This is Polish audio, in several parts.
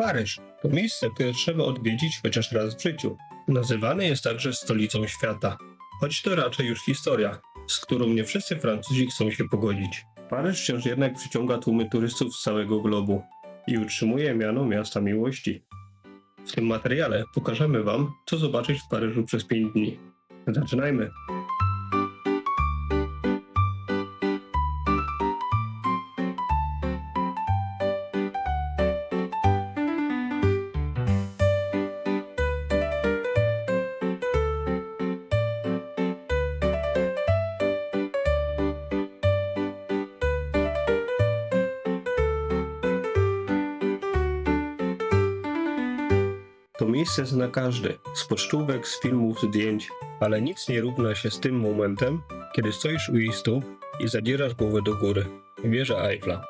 Paryż to miejsce, które trzeba odwiedzić chociaż raz w życiu. Nazywany jest także stolicą świata, choć to raczej już historia, z którą nie wszyscy Francuzi chcą się pogodzić. Paryż wciąż jednak przyciąga tłumy turystów z całego globu i utrzymuje miano miasta miłości. W tym materiale pokażemy Wam, co zobaczyć w Paryżu przez 5 dni. Zaczynajmy! To miejsce zna każdy, z pocztówek, z filmów, zdjęć, ale nic nie równa się z tym momentem, kiedy stoisz u jej stóp i zadzierasz głowę do góry. Wieża Eiffla.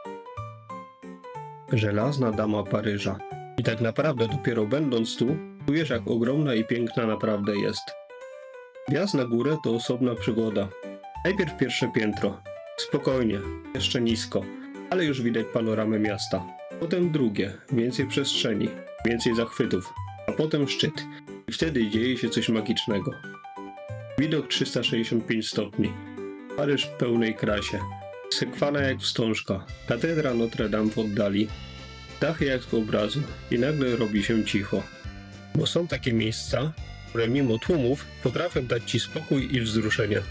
Żelazna dama Paryża. I tak naprawdę dopiero będąc tu, czujesz, jak ogromna i piękna naprawdę jest. Wjazd na górę to osobna przygoda. Najpierw pierwsze piętro. Spokojnie, jeszcze nisko, ale już widać panoramę miasta. Potem drugie, więcej przestrzeni, więcej zachwytów. A potem szczyt. I wtedy dzieje się coś magicznego. Widok 365 stopni. Paryż w pełnej krasie. Sekwana jak wstążka. Katedra Notre Dame w oddali. Dachy jak z obrazu. I nagle robi się cicho. Bo są takie miejsca, które mimo tłumów potrafią dać Ci spokój i wzruszenie.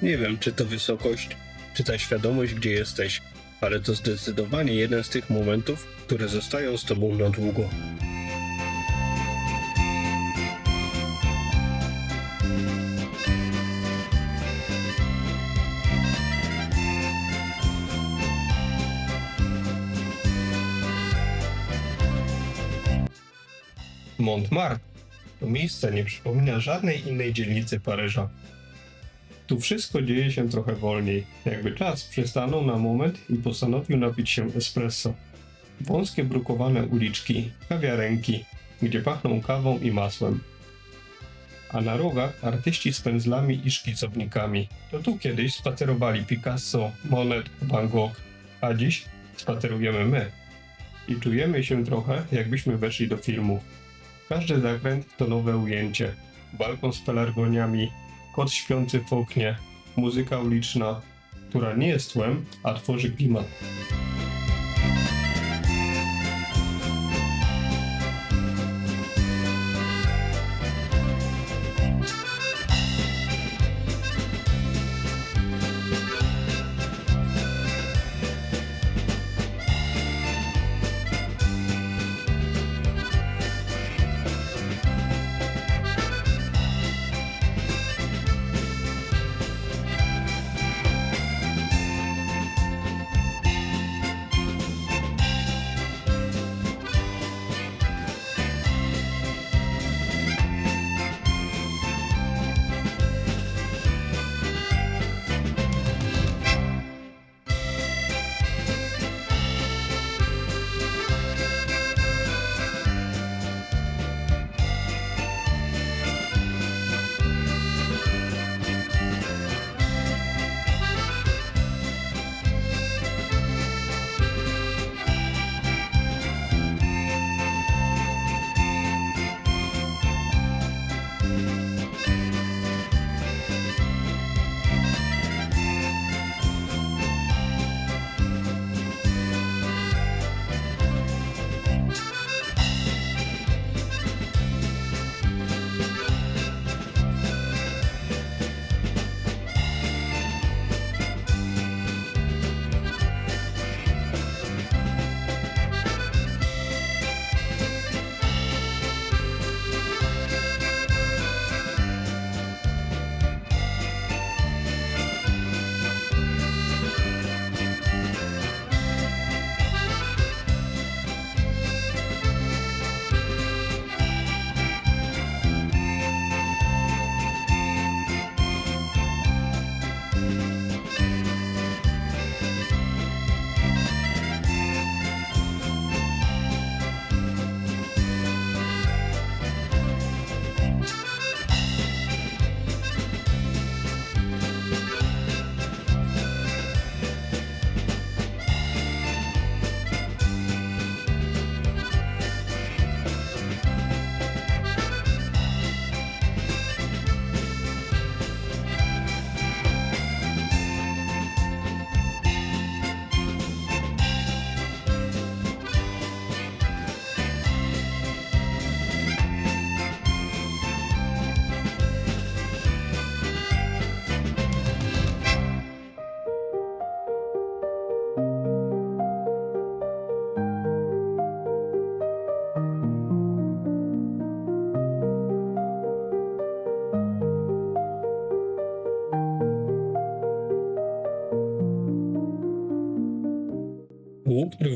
Nie wiem, czy to wysokość, czy ta świadomość, gdzie jesteś, ale to zdecydowanie jeden z tych momentów, które zostają z Tobą na długo. Montmartre to miejsce nie przypomina żadnej innej dzielnicy Paryża. Tu wszystko dzieje się trochę wolniej, jakby czas przystanął na moment i postanowił napić się espresso. Wąskie brukowane uliczki, kawiarenki, gdzie pachną kawą i masłem. A na rogach artyści z pędzlami i szkicownikami. To tu kiedyś spacerowali Picasso, Monet, Van Gogh, a dziś spacerujemy my. I czujemy się trochę, jakbyśmy weszli do filmu. Każdy zakręt to nowe ujęcie. Balkon z pelargoniami, kot śpiący w oknie, muzyka uliczna, która nie jest tłem, a tworzy klimat.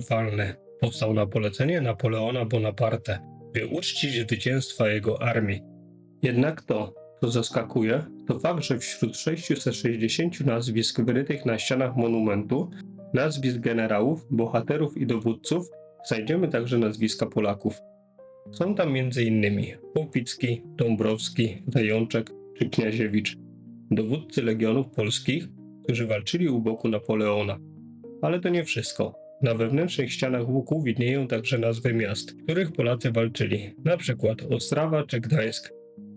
nietriumfalny. Powstał na polecenie Napoleona Bonaparte, by uczcić zwycięstwa jego armii. Jednak to, co zaskakuje, to fakt, że wśród 660 nazwisk wyrytych na ścianach monumentu, nazwisk generałów, bohaterów i dowódców, znajdziemy także nazwiska Polaków. Są tam m.in. Łupicki, Dąbrowski, Zajączek czy Kniaziewicz, dowódcy legionów polskich, którzy walczyli u boku Napoleona. Ale to nie wszystko. Na wewnętrznych ścianach łuku widnieją także nazwy miast, w których Polacy walczyli, na przykład Ostrawa czy Gdańsk.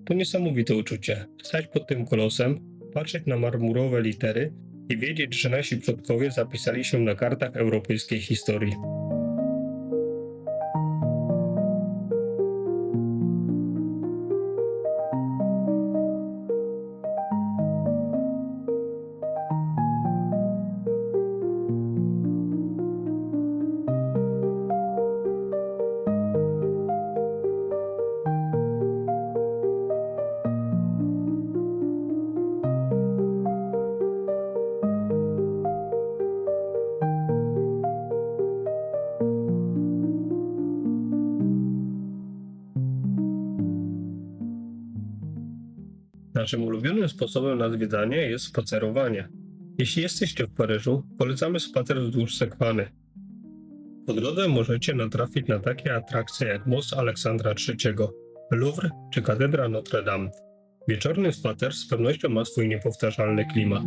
To niesamowite uczucie, stać pod tym kolosem, patrzeć na marmurowe litery i wiedzieć, że nasi przodkowie zapisali się na kartach europejskiej historii. Naszym ulubionym sposobem na zwiedzanie jest spacerowanie. Jeśli jesteście w Paryżu, polecamy spacer wzdłuż Sekwany. Po drodze możecie natrafić na takie atrakcje jak most Aleksandra III, Louvre czy katedra Notre Dame. Wieczorny spacer z pewnością ma swój niepowtarzalny klimat.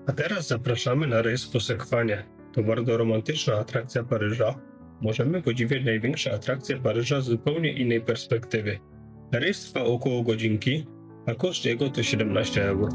A teraz zapraszamy na rejs po Sekwanie. To bardzo romantyczna atrakcja Paryża. Możemy podziwiać największe atrakcje Paryża z zupełnie innej perspektywy. Rejs trwa około godzinki, a koszt jego to 17 euro.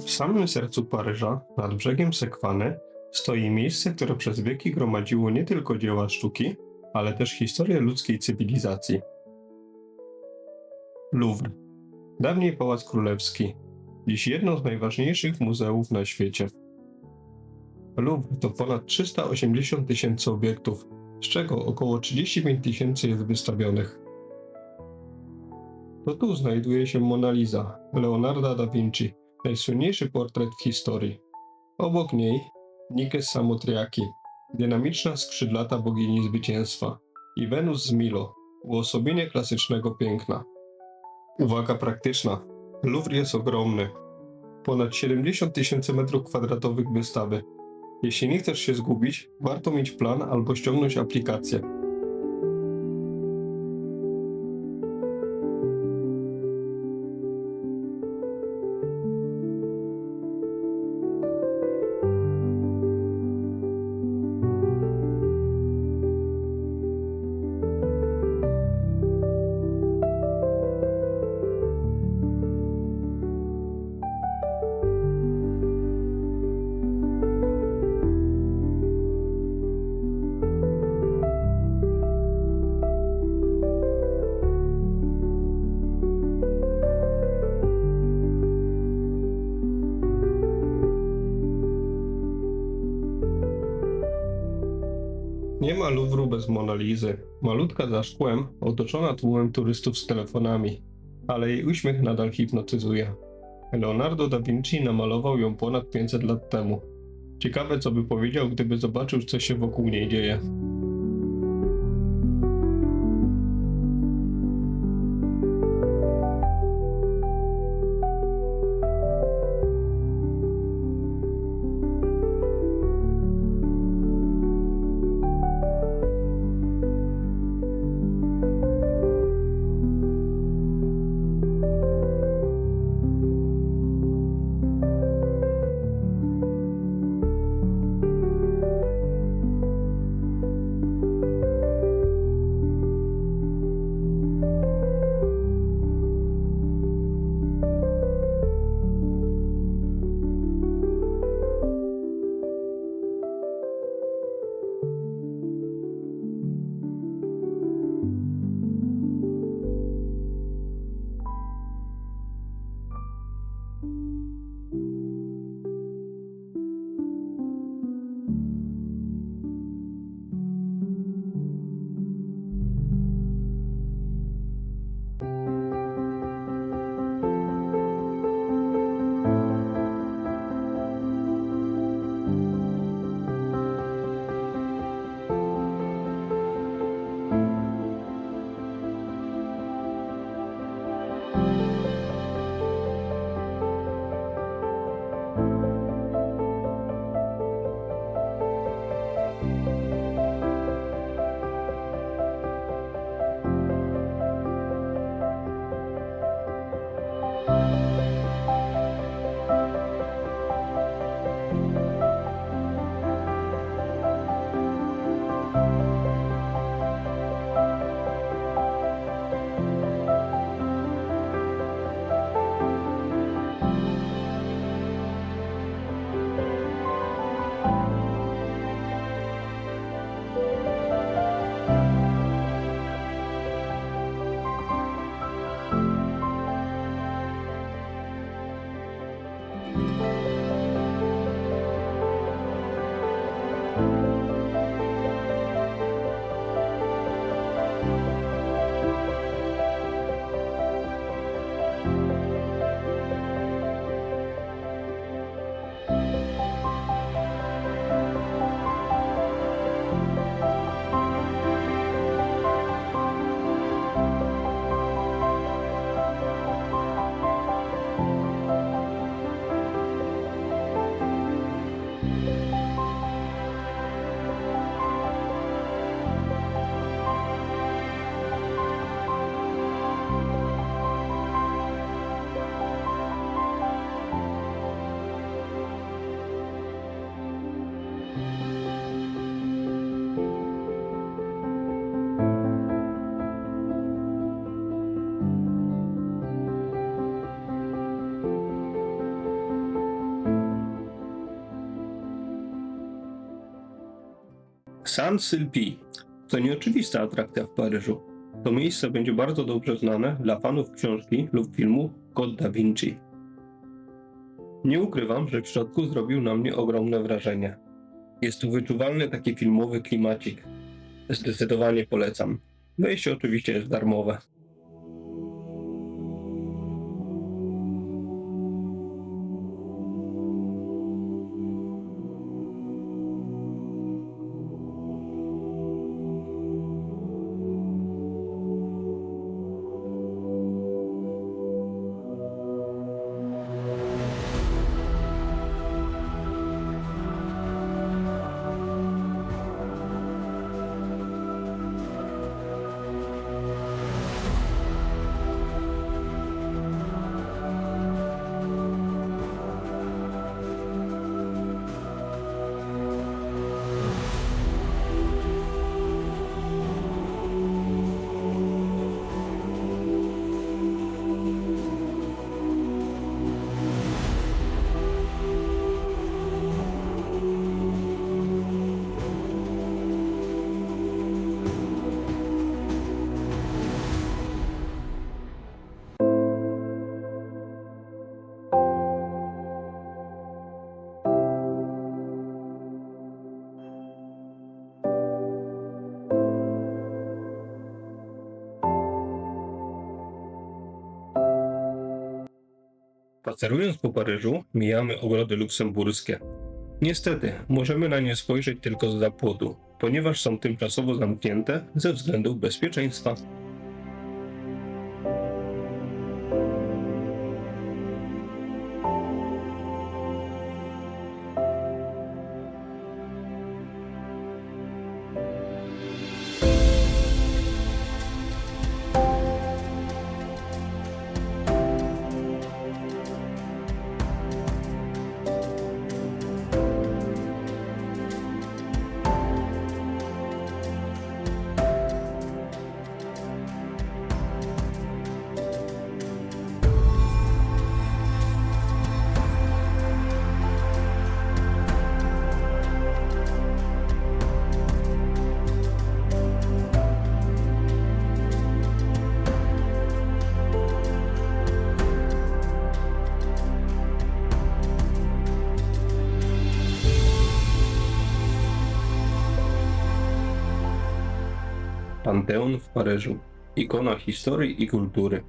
W samym sercu Paryża, nad brzegiem Sekwany, stoi miejsce, które przez wieki gromadziło nie tylko dzieła sztuki, ale też historię ludzkiej cywilizacji. Louvre. Dawniej Pałac Królewski. Dziś jedno z najważniejszych muzeów na świecie. Louvre to ponad 380 000 obiektów, z czego około 35 000 jest wystawionych. To tu znajduje się Mona Lisa, Leonarda da Vinci, najsłynniejszy portret w historii. Obok niej Nike z Samotriaki, dynamiczna skrzydlata bogini zwycięstwa, i Wenus z Milo, uosobienie klasycznego piękna. Uwaga praktyczna. Louvre jest ogromny. Ponad 70 000 m2 wystawy. Jeśli nie chcesz się zgubić, warto mieć plan albo ściągnąć aplikację. Nie ma Louvru bez Monalizy. Malutka za szkłem, otoczona tłumem turystów z telefonami, ale jej uśmiech nadal hipnotyzuje. Leonardo da Vinci namalował ją ponad 500 lat temu. Ciekawe, co by powiedział, gdyby zobaczył, co się wokół niej dzieje. Saint-Sulpice to nieoczywista atrakcja w Paryżu. To miejsce będzie bardzo dobrze znane dla fanów książki lub filmu Code da Vinci. Nie ukrywam, że w środku zrobił na mnie ogromne wrażenie. Jest tu wyczuwalny taki filmowy klimacik. Zdecydowanie polecam. Wejście oczywiście jest darmowe. Spacerując po Paryżu, mijamy ogrody luksemburskie. Niestety, możemy na nie spojrzeć tylko zza płotu, ponieważ są tymczasowo zamknięte ze względów bezpieczeństwa. Panteon w Paryżu. Ikona historii i kultury.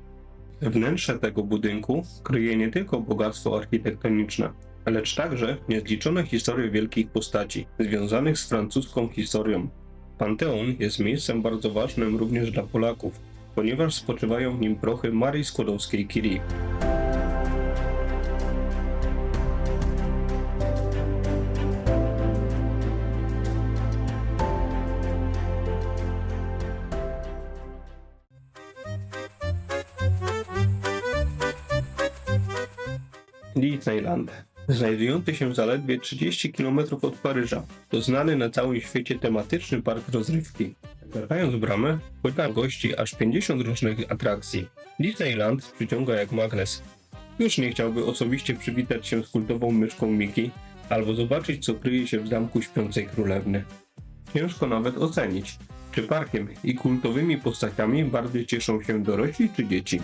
Wnętrze tego budynku kryje nie tylko bogactwo architektoniczne, lecz także niezliczone historie wielkich postaci związanych z francuską historią. Panteon jest miejscem bardzo ważnym również dla Polaków, ponieważ spoczywają w nim prochy Marii Skłodowskiej-Curie. Disneyland, znajdujący się zaledwie 30 km od Paryża, to znany na całym świecie tematyczny park rozrywki. Wkraczając w bramę, wpływa gości aż 50 różnych atrakcji. Disneyland przyciąga jak magnes. Już nie chciałby osobiście przywitać się z kultową myszką Mickey, albo zobaczyć, co kryje się w zamku śpiącej królewny. Ciężko nawet ocenić, czy parkiem i kultowymi postaciami bardziej cieszą się dorośli czy dzieci.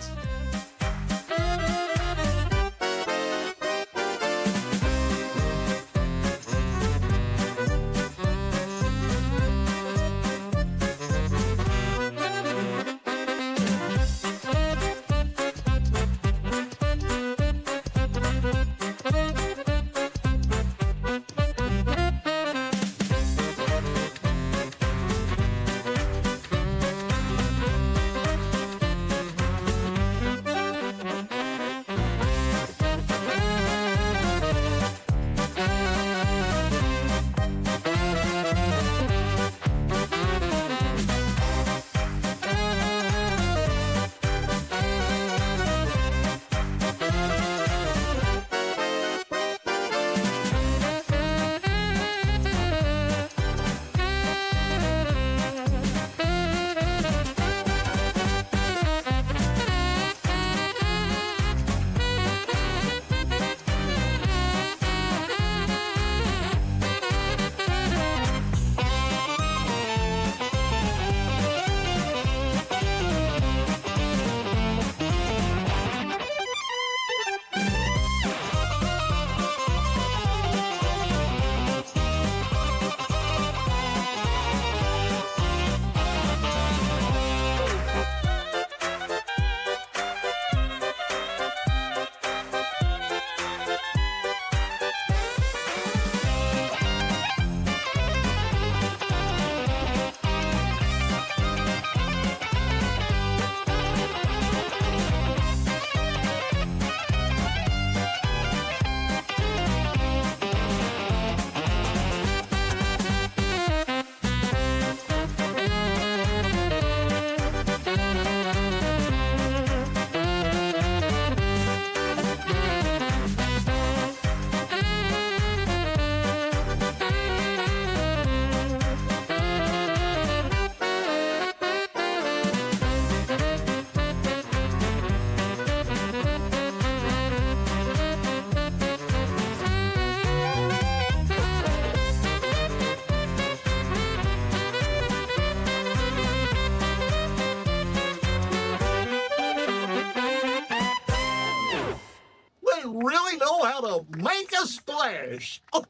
gotta make a splash. Oh,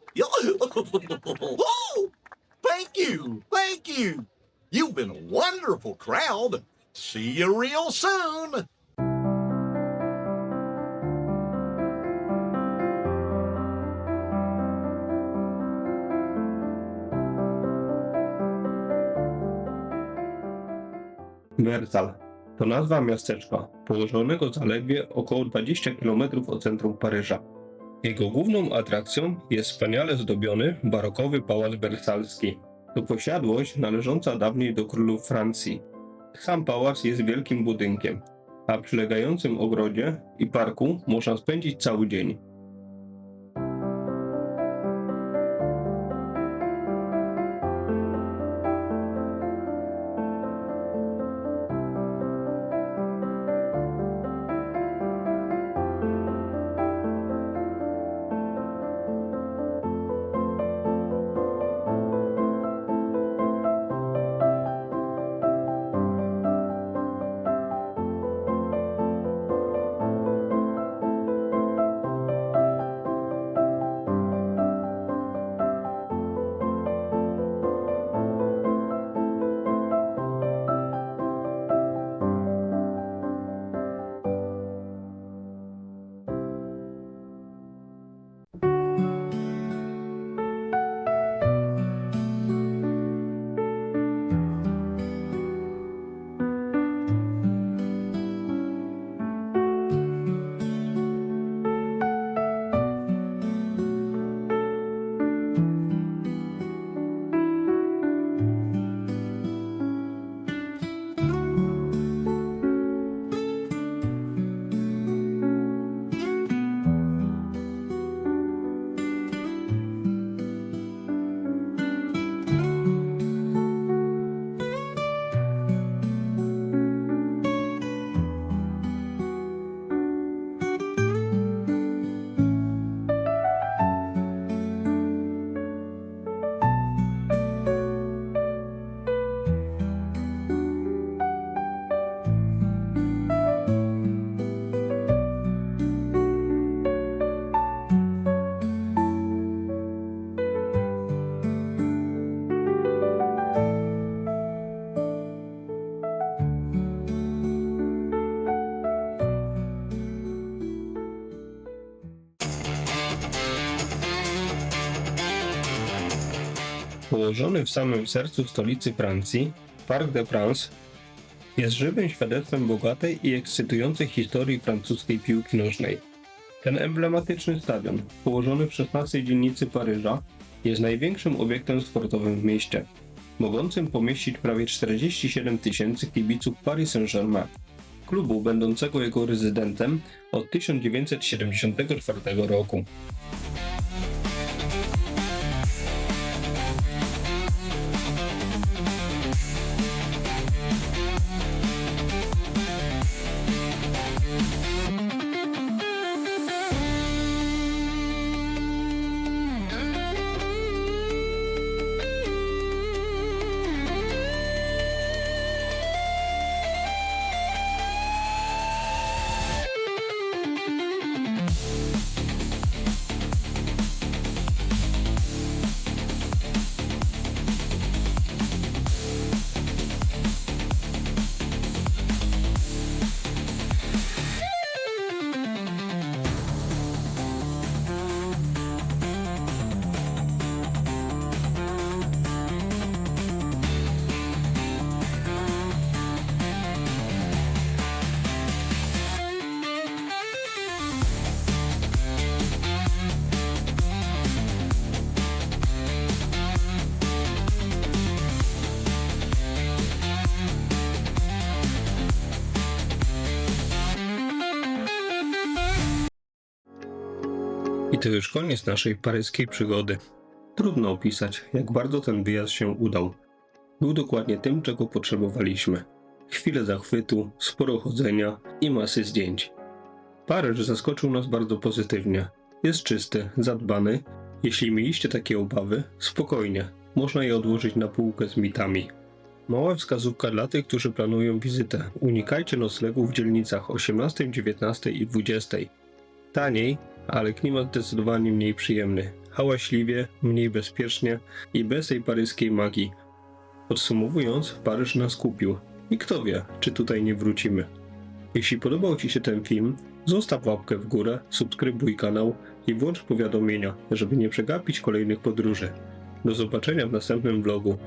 thank you, thank you. You've been a wonderful crowd. See you real soon. Wersal to nazwa miasteczka położonego zaledwie około 20 km od centrum Paryża. Jego główną atrakcją jest wspaniale zdobiony barokowy pałac wersalski. To posiadłość należąca dawniej do królów Francji. Sam pałac jest wielkim budynkiem, a w przylegającym ogrodzie i parku można spędzić cały dzień. Położony w samym sercu stolicy Francji, Parc des Princes jest żywym świadectwem bogatej i ekscytującej historii francuskiej piłki nożnej. Ten emblematyczny stadion, położony w 16 dzielnicy Paryża, jest największym obiektem sportowym w mieście, mogącym pomieścić prawie 47 000 kibiców Paris Saint-Germain, klubu będącego jego rezydentem od 1974 roku. I to już koniec naszej paryskiej przygody. Trudno opisać, jak bardzo ten wyjazd się udał. Był dokładnie tym, czego potrzebowaliśmy. Chwile zachwytu, sporo chodzenia i masy zdjęć. Paryż zaskoczył nas bardzo pozytywnie. Jest czysty, zadbany. Jeśli mieliście takie obawy, spokojnie, można je odłożyć na półkę z mitami. Mała wskazówka dla tych, którzy planują wizytę. Unikajcie noclegów w dzielnicach 18, 19 i 20. Taniej ale klimat zdecydowanie mniej przyjemny. Hałaśliwie, mniej bezpiecznie i bez tej paryskiej magii. Podsumowując, Paryż nas kupił. I kto wie, czy tutaj nie wrócimy. Jeśli podobał Ci się ten film, zostaw łapkę w górę, subskrybuj kanał i włącz powiadomienia, żeby nie przegapić kolejnych podróży. Do zobaczenia w następnym vlogu.